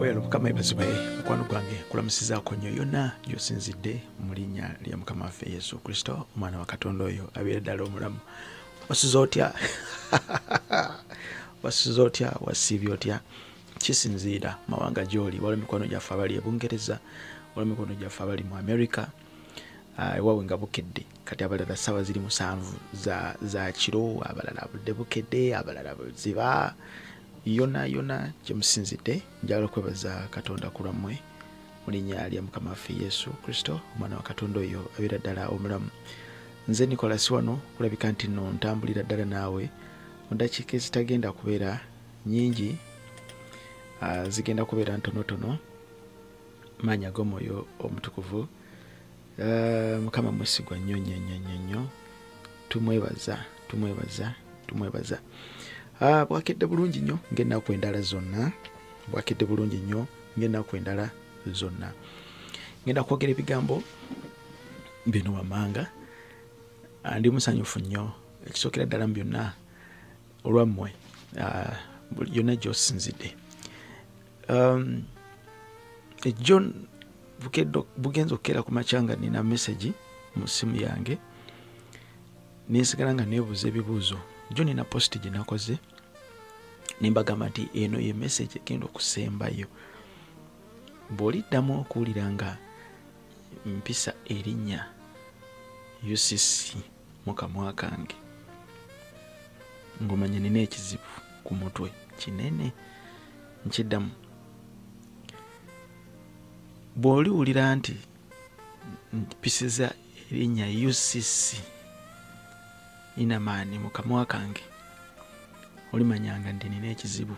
Well, mukama ebazibwe mukwano gwange kulamusizaako nnyo yonna gy'osinzidde mu linnya lya mukama waffe Yesu Kristo omwana wa Katonda oyo abeera ddala omulamu. Wasuze otya? Wasuze otya? Wasiibye otya? Kisinziira mawanga gy'oli. Waliwo mikono gyaffe abali e Bungereza, waliwo mikono gyaffe abali mu America, ewaabwe nga bukedde. Kati abalala ssaawa ziri 7 za kiro, abalala budde bukedde, abalala buziba. Yonna gyemusinzidde njagala kwebaza Katonda ku lwammwe mu linnya lya mukama waffe Yesu Kristo omwana wa Katonda oyo abeera ddala omulamu. Nze Nicholas wano kulabika nti nno ntambulira ddala naawe mu ddakiika ezitagenda kubeera nnyingi, zigenda kubeera ntonotono. Maanya g'omwoyo omutukuvu, mukama mwesigwa nnyo. Tumwebaza. Bwakedde bulungi nnyo ng'ennaku endala zonna. Ngenda kwogera ebigambo bino wammanga. Ndi musanyufu nnyo ekisookera ddala mu byonna olwammwe, yonna gy'osinzidde. John bugenza okukeera ku makya nga nina message mu ssimu yange, nensigala nga neebuuza ebibuuzo. John nina post gye nakoze nimbagamba nti eno ye message egenda okusembayo. Bw'oliddamu okuwulira nga mpisa erinnya UCC mu kamwa kange, ng'omanya nina ekizibu ku mutwe kinene, nkiddamu. Bw'oliwulira nti mpisiza erinnya UCC ina maani mu kamwa kange, olimanyanga nti nina ekizibu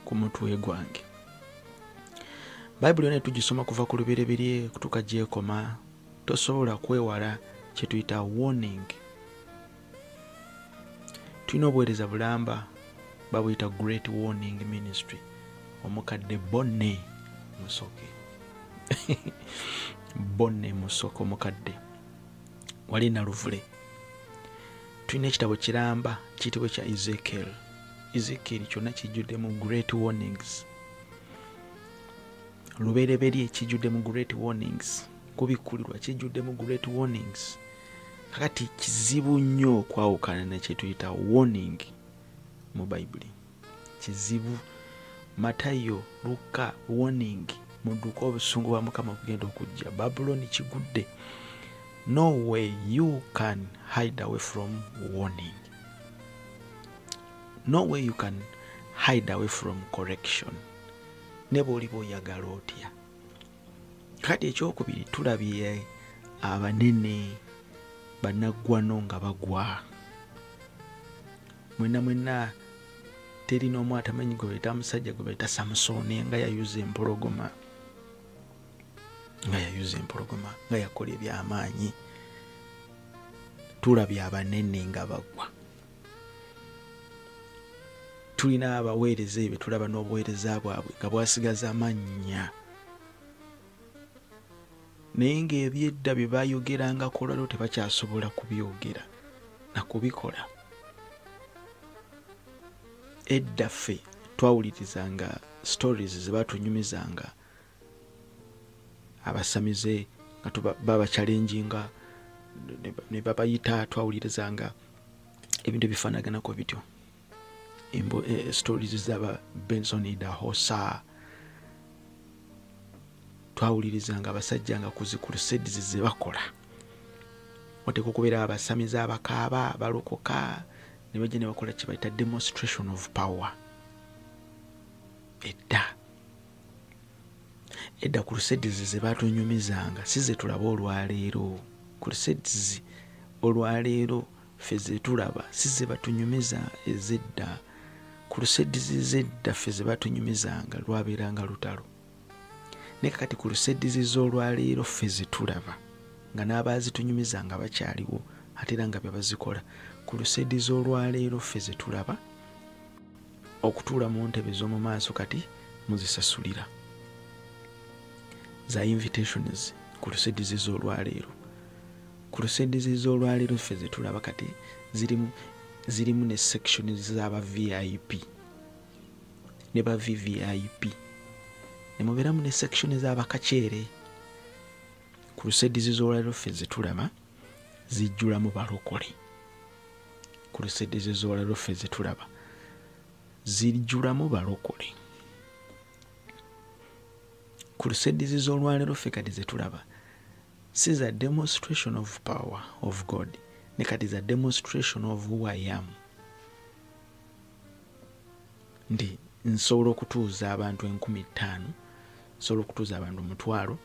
ku mutwe gwange. Bayibuli yonna tugisoma kuva ku lubereberye kutuuka gy'ekoma, tosobola kwewala kye tuyita warning. Tulina obuweereza bulamba babuyita Great Warning Ministry, omukadde Bonne Musoke omukadde wali na Luvule. Tulina ekitabo kiramba kiyitibwa kya Ezekiel kyonna kijjuddemu great warnings. Lubereberye kijjuddemu great warnings, kubikkulirwa kijjuddemu great warnings. Kakati kizibu nnyo okwawukana ne kye tuyita warning mu Bayibuli. Kizibu. Matayo, Luka, warning. Mudduka obusungu bwa Mukama bugenda okujja. Babuloni kigudde. No way you can hide away from warning. No way you can hide away from correction. Ne bw'oliba oyagala otya. Kati ekyokubiri tulabye abanene bannaggwano nga bagwa. Mwenna teri n'omu atamanyi gwe bayita musajja gwe bayita Samusoni nga yayuza empologoma, nga yakola eby'amaanyi. Tulabye abanene nga bagwa. Tulina abaweereza ebyo, tulaba n'obuweereza bwabwe nga bwasigaza amannya. Naye ng'ebyedda bye bayogerangako olwaliwo tebakyasobola kubyogera na kubikola. Edda ffe twawulirizanga stories ze batunyumizanga, abasamize nga baba challenginga ne babayita, twawulirizanga ebintu ebifaanaganako bityo. Stories z'aba Benson Idahosa, twawulirizanga abasajja nga ku crusades ze bakola. Oteeka okubeera abasamize abakaaba abalokoka ne bajja ne bakola kye bayita demonstration of power. Edda crusades ze batunyumizanga si ze tulaba olwaleero. Crusades olwaleero ffe ze tulaba si ze batunyumiza ezedda. Crusades zedda ffe ze batunyumizanga lwabeeranga lutalo. Ne kakati crusades z'olwaleero ffe ze tulaba nga n'abaazitunyumizanga bakyaliwo ate era nga bye bazikola. Crusades z'olwaleero ffe ze tulaba okutuula mu ntebe z'omu maaso kati muzisasulira. Za invitations crusades z'olwaleero. Crusades z'olwaleero ffe ze tulaba kati zirimu ne section z'aba VIP ne ba VVIP. ne mubeeramu ne section ez'abakaceere. Crusades z'olwaleero ffe ze tulaba zijjulamu balokole. Crusades z'olwaleero ffe ze tulaba zijjulamu balokole. Crusades z'olwaleero ffe kati ze tulaba si za demonstration of power of God, ne kati za demonstration of who I am. Ndi nsobola okutuuza abantu 5,000, nsobola okutuuza abantu 1,000,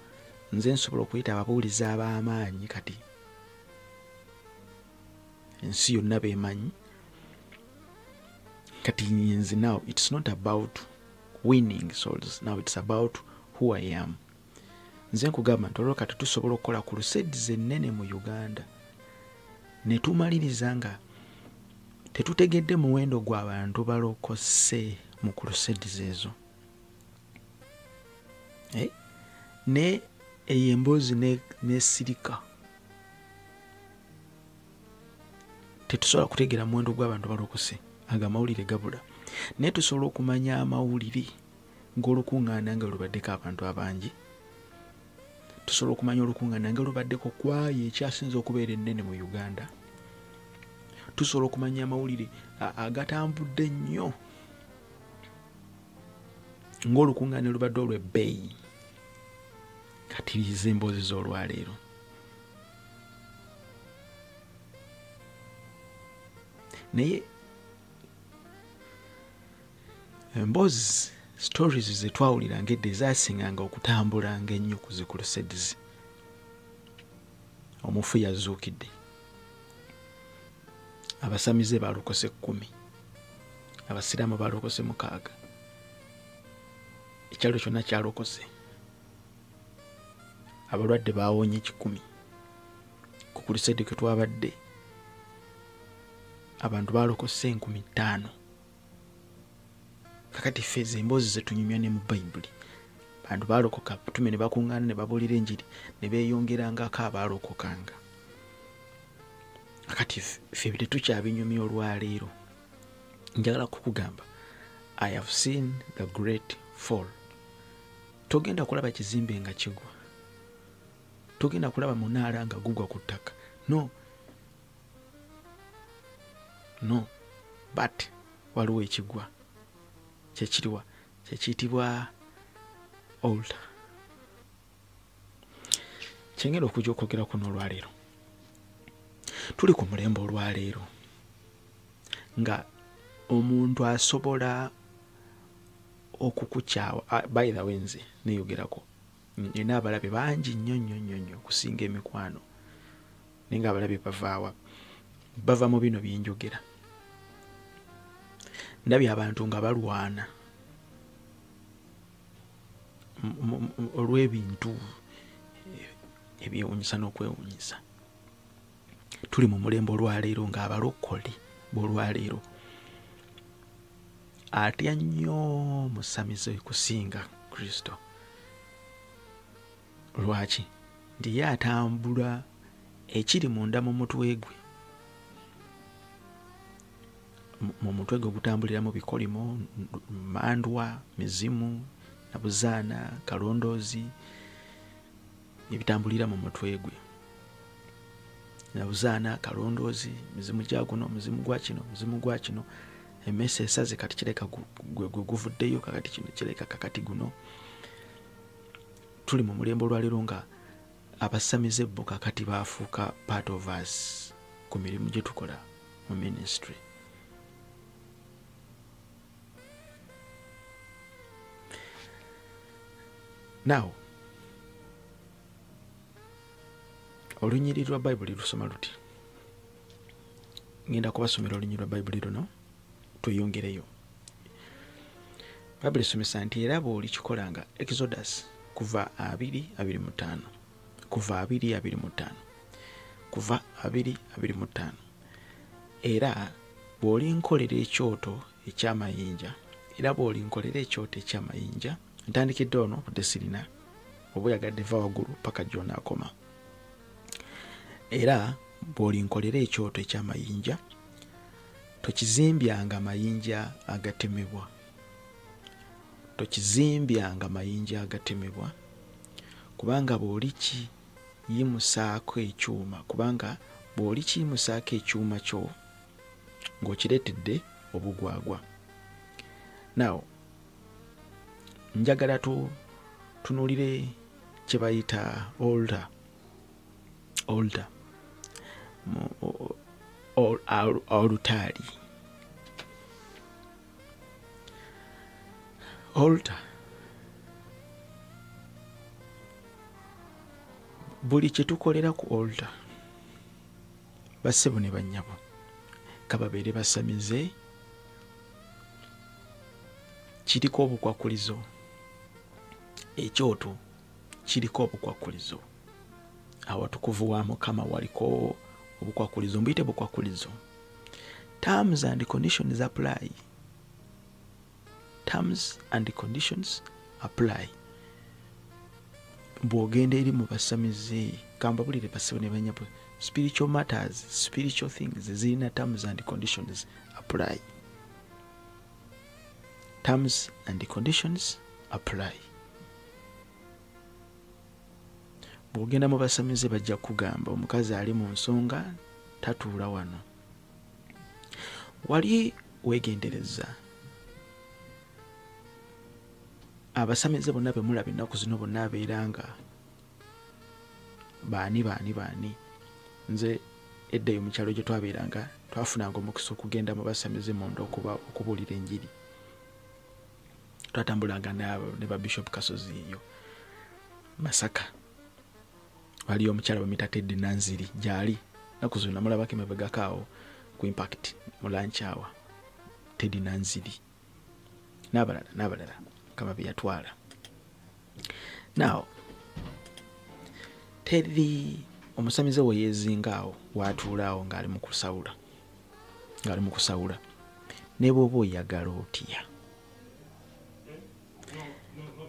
nze nsobola okuyita ababuulizi ab'amaanyi kati ensi yonna beemanyi. Kati nze now it's not about winning souls, now it's about who I am. Nze nkugamba nti olwo kati tusobola okukola crusades ennene mu Uganda ne tumaliriza nga tetutegedde muwendo gw'abantu balokose mu crusades ezo. Ne eyo emboozi n'essirika tetusobola kutegeera muwendo gw'abantu balokose, aga mawulire gabula. Naye tusobola okumanya amawulire ng'olukuŋŋaana nga lubaddeko abantu abangi. Tusobola okumanya olukuŋŋaana nga lubaddeko kwayo ekyasinze okubeera ennene mu Uganda. Tusobola okumanya amawulire agatambudde nnyo ng'olukuŋŋaana lubadde olw'ebbeeyi. Kati lize emboozi z'olwaleero. Naye emboozi stories ze twawulira ng'edda ezasinganga okutambulanga ennyo ku zi crusades. Omufu yazuukidde, abasamize balokose 10, abasiraamu balokose 6, ekyalo kyonna kyalokose, abalwadde baawonye 10. Ku crusade kwe twabadde abantu balokose 5,000. Kakati ffe emboozi ze tunyumya ne mu Bayibuli. Abantu balokoka, batume ne bakuŋŋaana ne babuulira enjiri ne beeyongerangako abaalokokanga. Kakati ffe tetukyabinyumya olwaleero. Njagala kukugamba, I have seen the great fall. Togenda kulaba kizimbe nga kigwa, togenda kulaba munaala nga gugwa ku ttaka. No, but waliwo ekigwa kyekiriwa, kyekiyitibwa altar. Kyengenda okujja okwogerako n'olwaleero, tuli ku mulembe olwaleero nga omuntu asobola okukukyawa. By the way, nze neeyogerako, nina abalabe bangi nnyo okusinga emikwano, naye nga abalabe bavaawa? Bava mu bino byenjogera. Ndabye abantu nga balwana olw'ebintu ebyewuunyisa n'okwewuunyisa. Tuli mu mulembe olwaleero ng'abalokole b'olwaleero atya nnyo musamize kusinga Kristo. Lwaki? Nti ye atambula ekiri munda mu mutwe gwe. Mu mutwe gwe gutambuliramu bikolimo, mandwa, mizimu, nabuzaana, kalondoozi, ebitambulira mu mutwe gwe. Nabuzaana, kalondoozi, mizimu gya guno, muzimu gwa kino, muzimu gwa kino, emmese esaze kati kireka gwe guvuddeyo, kakati kino kireka kakati guno. Tuli mu mulembe olwaleero nga abasamize bo kakati baafuuka part of us ku mirimu gye tukola mu ministry. Now, olunyiriri lwa Bayibuli lusoma luti? Ngenda kubasomera olunyiriri lwa Bayibuli luno, tweyongereyo. Bayibuli esomesa nti era bw'olikikolanga, Exodus kuva 2:25, kuva 2:25, kuva 2:25. Era bw'olinkolera ekyoto eky'amayinja, ntandikidde ono budde sirina, oba oyagadde va waggulu paka gy'onaakoma. Era bw'olinkolera ekyoto eky'amayinja, tokizimbyanga mayinja agatemebwa, tokizimbyanga mayinja agatemebwa, kubanga bw'oli kiyimusaako ekyuma, kubanga bw'oli kiyimusaako ekyuma kyo ng'okireetedde obugwagwa. Now njagala tunuulire kye bayita oltar olutaali. Oltar buli kye tukolera ku oltar, bassebo ne bannyabo, kababeere basamize, kiriko obukwakulizo, ekyoto kiriko obukwakulizo, awatukuvu wa Mukama waliko obukwakulizo, mbuyite bukwakulizo. Terms and conditions apply. Terms and conditions apply. Bw'ogenda eri mu basamize, kambabulire bassebo ne bannyabo, spiritual matters, spiritual things zirina terms and conditions apply. Terms and conditions apply. Bw'ogenda mu basamize bajja kugamba omukazi ali mu nsonga tatuula wano. Wali weegendereza abasamize bonna be mulaba ennaku zino bonna abeeranga baani. Nze eddayo mu kyalo gye twabeeranga twafunanga omukisa okugenda mu basamize munda okubuulira enjiri. Twatambulanga ne ba Bishop Kasozi eyo Masaka. Waliyo omukyala bamuyita Teddy Nanziri gyali ennaku zino namulabako emabegakaawo ku Impact mu lunch hour. Teddy Nanziri n'abalala kama bye yatwala. Now Teddy omusamize we yeezingaawo waatuulaawo ng'ali mu kusawula, ne bw'oba oyagala otya,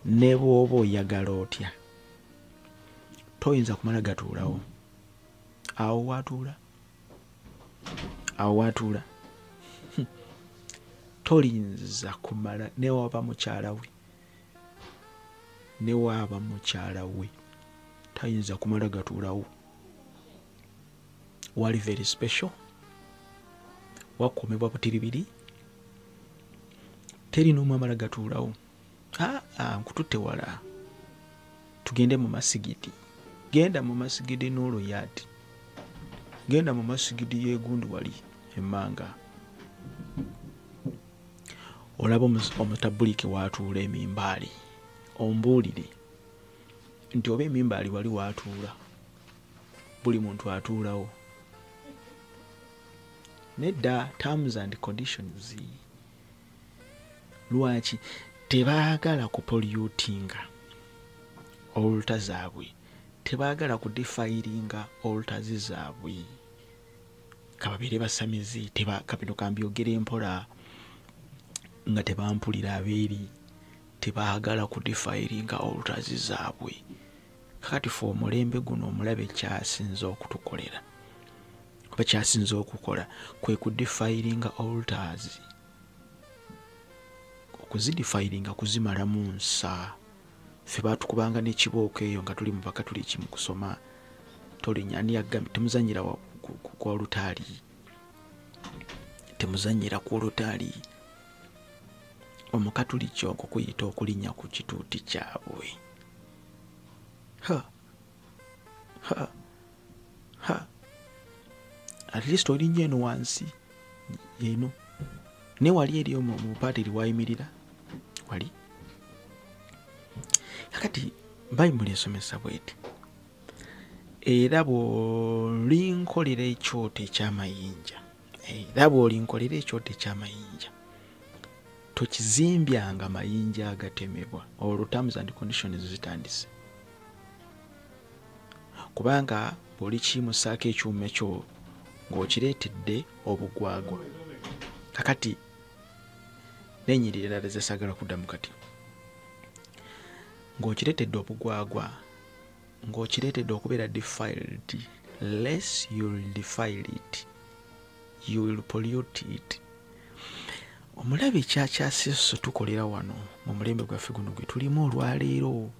ne bw'oba oyagala otya, toyinza kumala gatuulawo awo waatuula. Tolinza kumala ne waaba mukyala we tayinza kumala gatuulawo. Wali very special, wakuumibwa butiribiri, teri n'omu amala gatuulawo. Nkututte wala, tugende mu masigidi. Genda mu masigidi n'Oloyati, genda mu masigidi y'Egundu wali Emmanga, olaba omutabulike waatuula emimbaali, ombuulire nti oba emimbaali wali waatuula, buli muntu atuulawo. Nedda terms and conditions. Lwaki tebaagala kupollutinga oltar zaabwe, tebaagala kudefiringa altars zaabwe. Kababeere basamize, kapino kambyogera empola nga tebampulira abeeri, tebaagala kudefiringa altars zaabwe. Kakati fe omulembe guno omulabe kyasinze okutukolera kuba kyasinze okukola kwe kudefiringa altars, okuzidefiringa kuzimalamu nsa. Ffe baatukubanga n'ekibooko eyo nga tuli mu Bakatuliki mu kusoma, tolinya ani yagambye temuzannyira ku olutaali, temuzannyira ku olutaali. Omukatuliki okwo kuyita okulinnya ku kituuti kyabwe. At least olinnye eno wansi eno, ne wali eri mu paatiri wayimirira wali. Kakati Bayibuli esomesa bweti, era bw'olinkolera ekyoto eky'amayinja, tokizimbyanga mayinja agatemebwa. Olwo terms and conditions zitandise, kubanga bw'oli kiyimusaako ekyuma ekyo ng'okireetedde obugwagwa. Kakati n'ennyirira endala zesaagala kuddamu kati, ng'okireetedde obugwagwa, ng'okireetedde okubeera defiled, less you will defile it, you will pollute it. omulabe ekyakyasiso tukolera wano mu mulembe gwaffe guno gwe tulimu olwaleero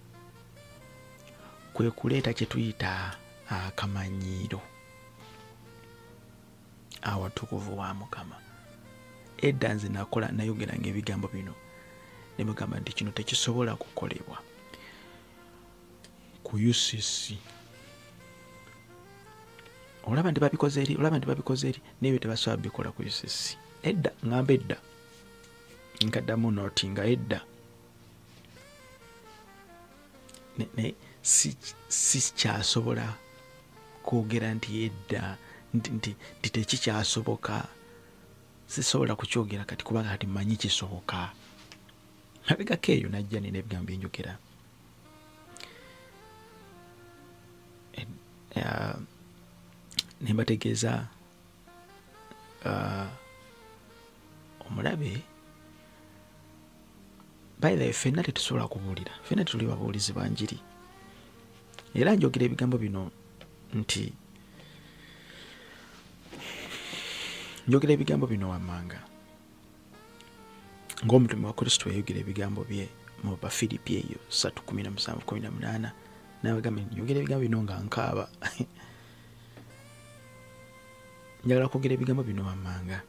kwe kuleeta kye tuyita akamanyiiro awatukuvu wa Mukama. Edda nze nayogeranga ebigambo bino ne mugamba nti kino tekisobola kukolebwa ku UCC. Olaba nti babikoze eri n'ebyo tebasobola bikola ku UCC. Edda ngamba edda nkaddamu noti nga edda si kyasobola kwogera nti edda nti tekikyasoboka. Sisobola kukyogera kati kubanga kati mmanyi kisoboka. Mabegako eyo najja nina ebigambo byenjogera. Nembategeeza omulabe bayira ffenna tetusobola kubuulira, ffenna tuli babuulizi ba njiri. Era njogera ebigambo bino nti njogera ebigambo bino wammanga ng'omutume wa Kristo yayogera ebigambo bye mu Bafiripi eyo 3:17-18 n'abagamba njogera ebigambo bino nga nkaaba. Njagala kwogera ebigambo bino wammanga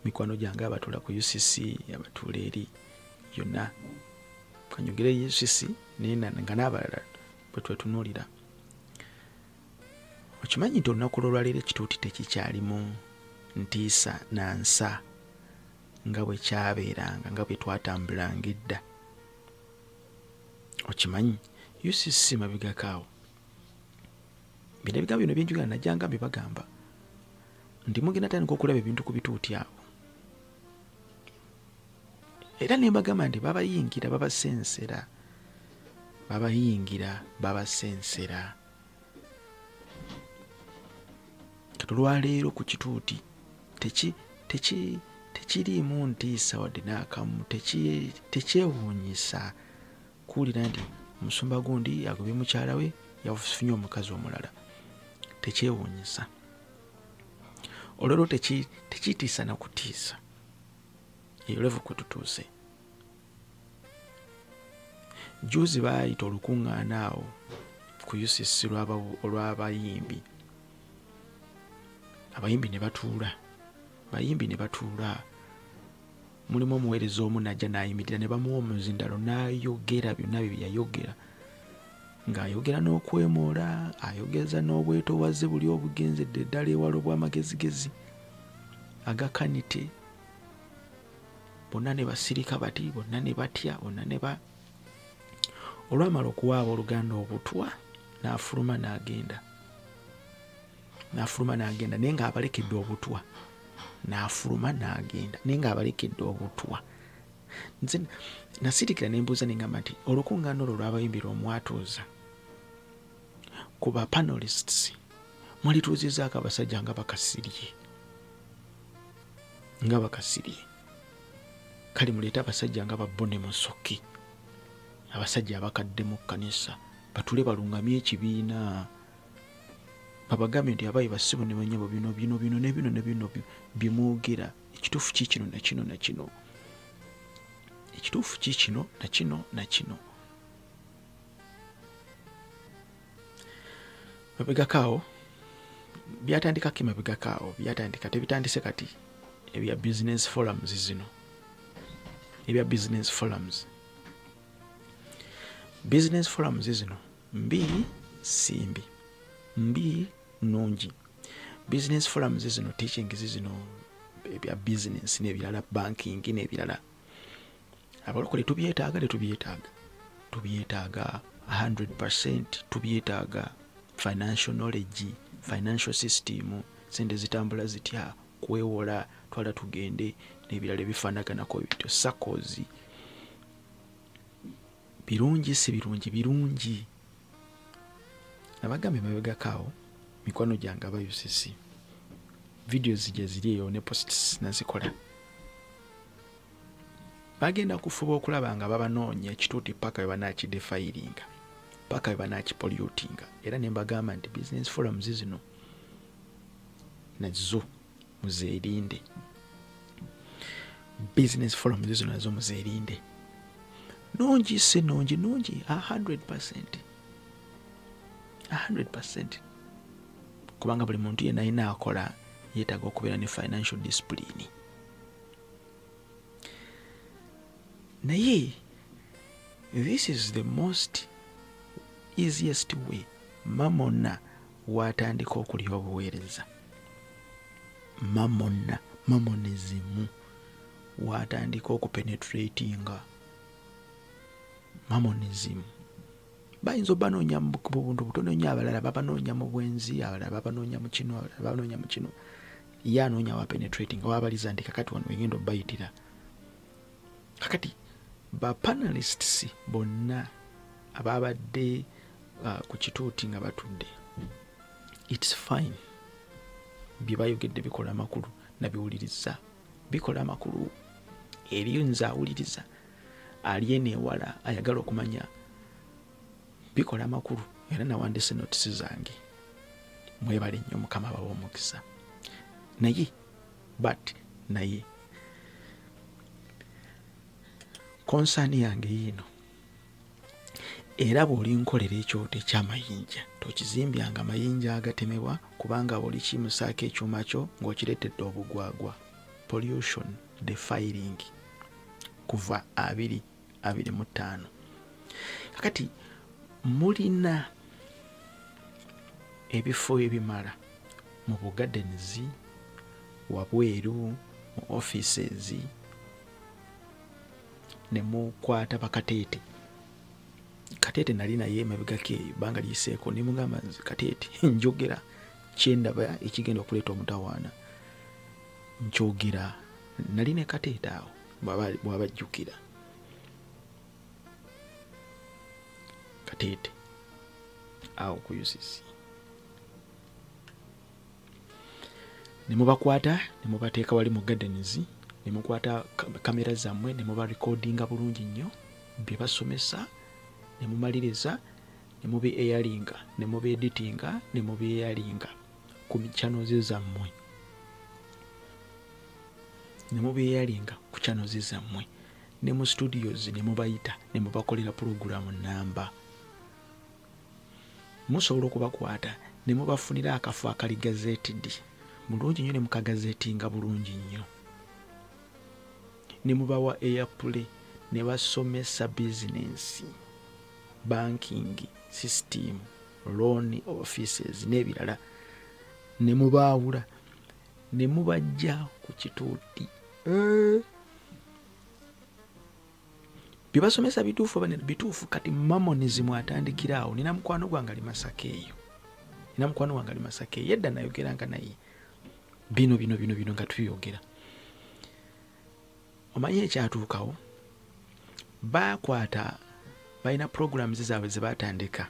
mikwano gyange abatuula ku UCC, abatuula eri yonna kanjogere UCC nga n'abalala bwe twetunuulira. Okimanyi nti olunaku lw'olwaleero ekituuti tekikyalimu ntiisa na nsa nga bwe kyabeeranga, nga bwe twatambulanga edda. Okimanyi UCC mabegako awo bino ebigambo bino byenjogera najjanga mbibagamba nti mugenda tandika okulaba ebintu ku bituuti awo. Era ne mbagamba nti babayingira babasensera. Kati olwaleero ku kituuti tekiriimu ntiisa wadde n'akamu, tekyewuunyisa kuwulira nti omusumba gundi agobye mukyala we yafunye omukazi omulala. Tekyewuunyisa. Olwaleero tekitiisa na kutiisa. Eyo level kwe tutuuse. Juzi baayita olukuŋŋaana awo ku UCC olw'abayimbi. Abayimbi ne batuula. Mulimu omuweereza omu najja n'ayimirira ne bamuwa omuzindalo n'ayogera byonna bye yayogera. Ng'ayogera n'okwemoola, ayogeza n'obwetoowaze buli obugenzedde ddala ewala obw'amagezigezi agakanite. Bonna ne basirika bati, bonna ne batya, bonna ne ba. Olwamala okuwaaba oluganda obutwa n'afuluma n'agenda. Naye ng'abalekedde obutwa. N'afuluma n'agenda naye ng'abalekedde obutwa. Nze nasirikira ne mbuuza ne ngamba nti olukuŋŋaana olwo lw'abayimbira omwatuuza ku ba panelists mwalituuzizaako abasajja nga bakasirye. Kale muleete abasajja nga Babbone Musoke, abasajja abakadde mu kkanisa batule balungamye ekibiina. Babagambe nti abayi basibo ne banyabo bino ne bino bimwogera. Ekituufu kiikino na kino na kino. Ekituufu kiikino na kino na kino. Mabegakaawo byatandikako emabegakaawo byatandika tebitandise kati ebya business forums zino. Business forums zino mbi simbi, mbi nungi. Business forums zino teaching zino ebya business n'ebirala banking n'ebirala. Abalokole tubyetaaga 100%. Tubyetaaga financial knowledge, financial system, sente zitambula zitya, kwewola, twala tugende n'ebirala ebifaanaganako bityo. Sakozi birungi si birungi. Abagambe mabegakaawo mikwano gyange aba UCC videos gye ziri eyo ne posts nazikola. Bagenda kufuba okulaba nga babanoonya ekituuti paka bwe banaakidefayiringa, paka bwe banaakipollutinga. Era ne mbagamba nti business forums zino nazo muzeerinde. business forum zizo nazo muzerinde nungi se nungi 100% kubanga buli muntu yenna ayina akola yeetaaga okubeera ne financial discipline. Naye this is the most easiest way mamona watandika okulya obuweereza. Mamonism watandika okupenetratinga mamonism. Bayinza obanoonya mu buntu butono nnyo, abalala babanoonya mu bwenzi, abalala babanoonya mu kino, abalala babanoonya mu kino. Ye anoonya wa penetrating wabaliza nti kakati wano wegenda obayitira. Kakati ba panelists bonna ababadde ku kituuti nga batudde, it's fine. Bye bayogedde bikola amakulu nabiwuliriza. Bikola amakulu eriyo nze awuliriza ali eno ewala ayagala okumanya bikola amakulu era nawandise notisi zange. Mwebale nnyo Mukama abawa omukisa. Naye konsani yange yino era bw'oli nkolera ekyoto eky'amayinja tokizimbyanga amayinja agatemebwa kubanga bw'oli kimusaako ekyuma kyo ng'okireetedde obugwagwa. Pollution defiling kuva 2025. Kakati mulina ebifo ebimala mu bugadenizi wabweru mu offices ne mukwata bakateete. Kateete nali naye emabegako eyo banga liyiseeko ne mugamba Kateete njogera kyendaba ekigenda okuleeta omutawaana nkyogera. Nali ne Kateete awo bwabajjukira. Kateete awo ku UCC ne mubakwata ne mubateeka wali mu gardens ne mukwata kamera zammwe ne muba recordinga bulungi nnyo bye basomesa ne mumaliriza ne mube airinga ne mube editinga ne mube airinga ku channels zammwe ne mube airinga ku channels zammwe ne mu studios ne mubayita ne mubakolera program namba. Musobola okubakwata ne mubafunira akafu akali gazetted bulungi nnyo ne mukagazetinga bulungi nnyo ne mubawa airplay ne basomesa business, banking system, loan offices n'ebirala ne mubaawula ne mubajja ku kituuti. Bibasomesa bituufu bane bituufu. Kati mamonism atandikira awo. Nina mukwano gwange ali Masaka eyo. Yedda nayogeranga naye bino nga tuyogera. Omanyi ekyatuukawo bakwata balina programs zaabwe ze batandika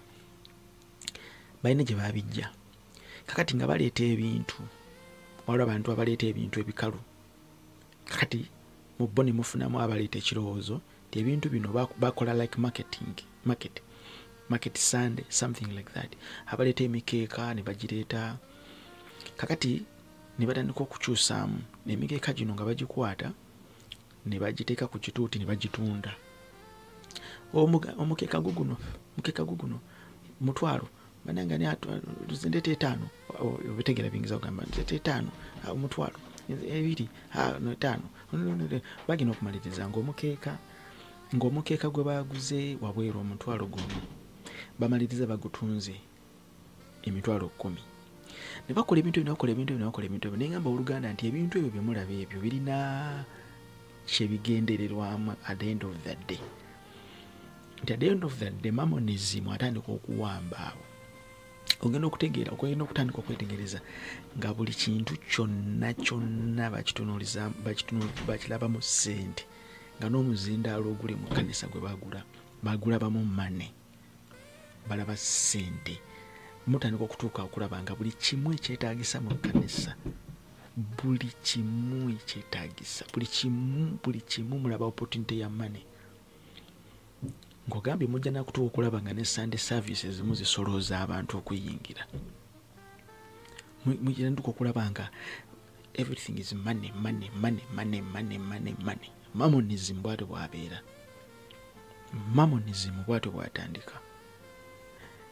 balina gye babijja. Kakati nga baleeta ebintu waliwo abantu abaleeta ebintu ebikalu. Kakati mu bo ne mufunamu abaleeta ekirowoozo nti ebintu bino bakola like market Sunday something like that. Abaleeta emikeeka ne bagireeta. Kakati ne batandika okukyusaamu emikeeka gino nga bagikwata ne bagiteeka ku kituuti ne bagitunda. Omukeeka guguno mutwalo bananga ne ndete 5 obitegera bingiza ogamba ndete 5 omutwalo 2 5 bagina okumaliriza ng'omukeeka gwe baguze wabweru omutwalo guno bamaliriza bagutunze emitwalo 10. Ne bakola ebintu ebyo n'engamba Oluganda nti ebintu ebyo bye mulaba ebyo birina kye bigendererwamu at the end of the day. Nti at the end of the day mamonism atandika okuwamba awo. Ogenda okutegeera ogenda okutandika okwetegereza nga buli kintu kyonna bakirabamu ssente nga n'omuzindaalo oguli mu kkanisa gwe bagulabamu mane balaba ssente. Mutandika okutuuka okulaba nga buli kimu ekyetaagisa mu kkanisa buli kimu mulaba opportunity ya mane. Ng'ogambye mujja nakutuuka okulaba nga ne Sunday services muzisolooza abantu okuyingira. Mujja nakutuuka okulaba nga everything is money. Mammonism bwatyo bwabeera. Mammonism bwatyo bwatandika.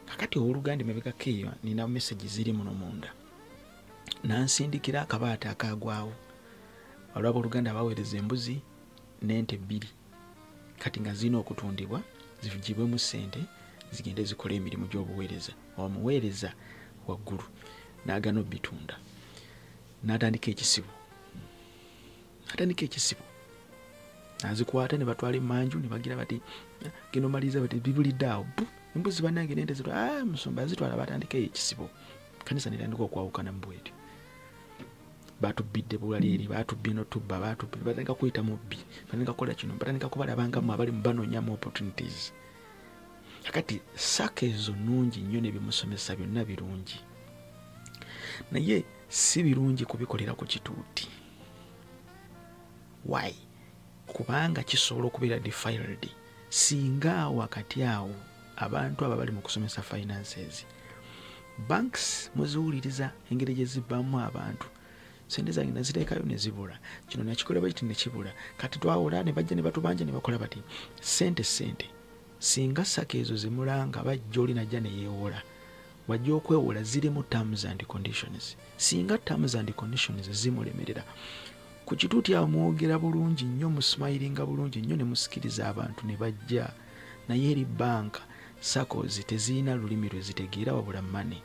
Kakati Oluganda emabegako eyo nina message ziri muno munda. Nansindikira akabaata akagwawo. Olwabo Oluganda baweereza embuzi n'ente 2. Kati nga zina okutundibwa zivugibwemu ssente zigende zikola emirimu gy'obuweereza. Omuweereza waggulu n'agana obbitunda. N'atandika ekisibo. Nazikwata ne batwala emmanju ne bagira bati geno maliza bati bibulidde awo. Embuzi bannange n'ente zitwala musumba zitwala batandika ekisibo. Kanisa nitandika okwawukana mu bwetyo. Batubbidde bulaliri, batubbye n'otubba, batubbye batandika kuyita mubbi, batandika kukola kino, batandika kubalabanga mu abali mu banonyamu opportunities. Kakati saka ezo nnungi nnyo ne bimusomesa byonna birungi. Naye si birungi kubikolera ku kituuti. Why? Kubanga kisobola okubeera defiled. Singa wakati awo abantu aba bali mu kusomesa finances. Banks muziwuliriza engeri gye zibbamu abantu. Sente zange naziteekayo ne zibula. Kino nakikola bati ne kibula. Kati twawola ne bajja ne batubanja ne bakola bati. Sente. Singa saka ezo zimulanga bajja oli najja ne yeewola. Wajja okwewola ziri mu terms and conditions. Singa terms and conditions zimulemerera. Ku kituuti awo mwogera bulungi nnyo, musmilinga bulungi nnyo ne musikiriza abantu ne bajja. Naye eri banka SACCOs teziina lulimi lwe zitegeera wabula money.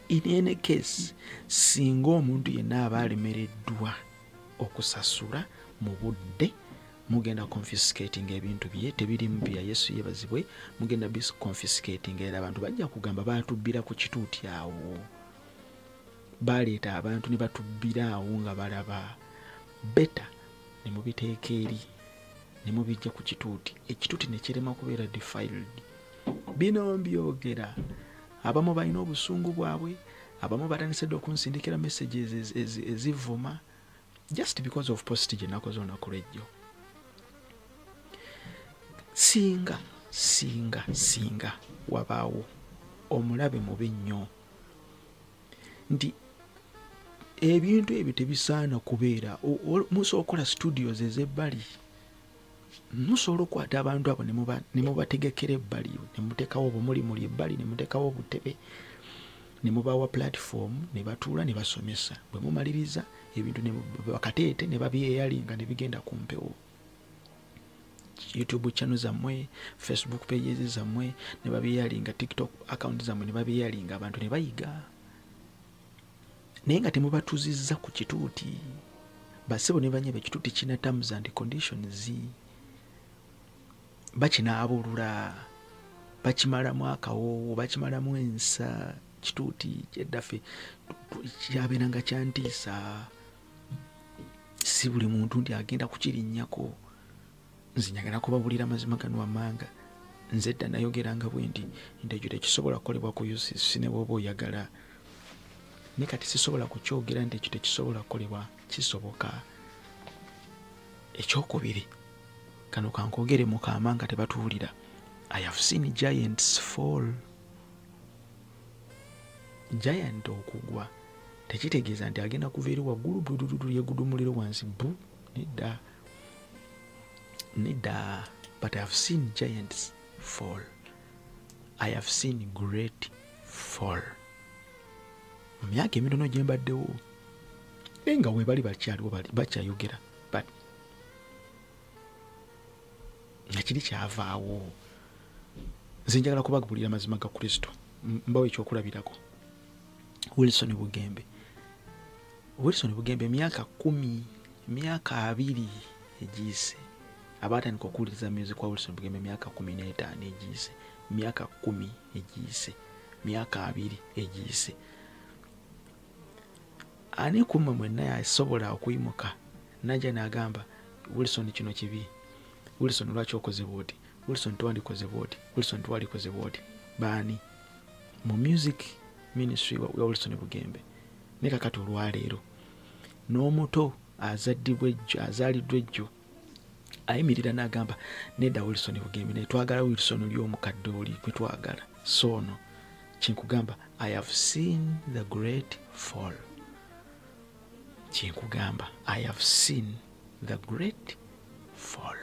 In any case, singa omuntu yenna aba alemereddwa okusasula mu budde, mugenda confiscating ebintu bye tebiri mu bya Yesu yebazibwe, mugenda confiscating era abantu bajja kugamba batubbira ku kituuti awo. Baleeta abantu ne batubbira awo nga balaba. Beta ne mubiteeka eri ne mubijja ku kituuti. Ekituuti ne kirema kubeera defiled. Bino mbyogera. Abamu balina obusungu bwabwe, abamu batandise okunsindikira messages ezivuma just because of post gye nakoze olunaku lw'ejjo. Singa wabaawo omulabe mubi nnyo nti ebintu ebyo tebisaana kubeera. Musobola okukola studios ez'ebbali. Musobola okukwata abantu abo ne mubategekera ebbali, ne muteekawo obumulimuli ebbali, ne muteekawo obutebe, ne mubawa platform, ne batuula ne basomesa. Bwe mumaliriza ebintu ne bakateete ne babyeyalinga ne bigenda ku mpewo. YouTube channel zammwe, Facebook pages zammwe ne babyeyalinga, TikTok account zammwe ne babyeyalinga, abantu ne bayiga. Naye nga temubatuzizza ku kituuti. Basebo ne banyebe ekituuti kina terms and conditions. Bakinaabulula, bakimalamu akawoowo, bakimalamu ensa. Kituuti eddaffe kyabeeranga kyantiisa. Si buli muntu nti agenda kukirinnyako. Nze njagala kubabulira mazima gano wammanga. Nze dda nayogeranga bwe nti ekyo tekisobola kukolebwa ku UCC ne bw'oba oyagala. Ne kati sisobola kukyogera nti ekyo tekisobola kukolebwa. Kisoboka. Ekyokubiri kano kankogere mu kaama nga tebatuwulira. I have seen giants fall. Giant okugwa tekitegeeza nti agenda kuva eri waggulu budududu yegudumuliro wansi bu. Nedda. But I have seen giants fall. I have seen great fall. Mu myaka emitono gye mbaddewo naye nga we bali bakyaliwo bakyayogera. But nakiri kyavaawo. Nze njagala kubagabulira mazima ga Kristo. Mbawo ekyokulabirako. Wilson Bugembe myaka 10, myaka 2 egiise. Abatandika okuwuliriza music wa Wilson Bugembe myaka 15 egiise. Myaka 10 egiise. Myaka 2 egiise. Ani kumwe mwenna yasobola okuyimuka najja n'agamba Wilson kino kibi. Wilson lwaki okoze bwoti? Wilson twandikoze bwoti? Wilson twalikoze bwoti? Baani? Mu music ministry wa Wilson Bugembe. Ne kakati olwaleero n'omuto azaliddwa ejjo ayimirira n'agamba nedda Wilson Bugembe ne twagala Wilson oli omukadde oli gwe twagala. So no kinkugamba I have seen the great fall. kyenkugamba, I have seen the great fall.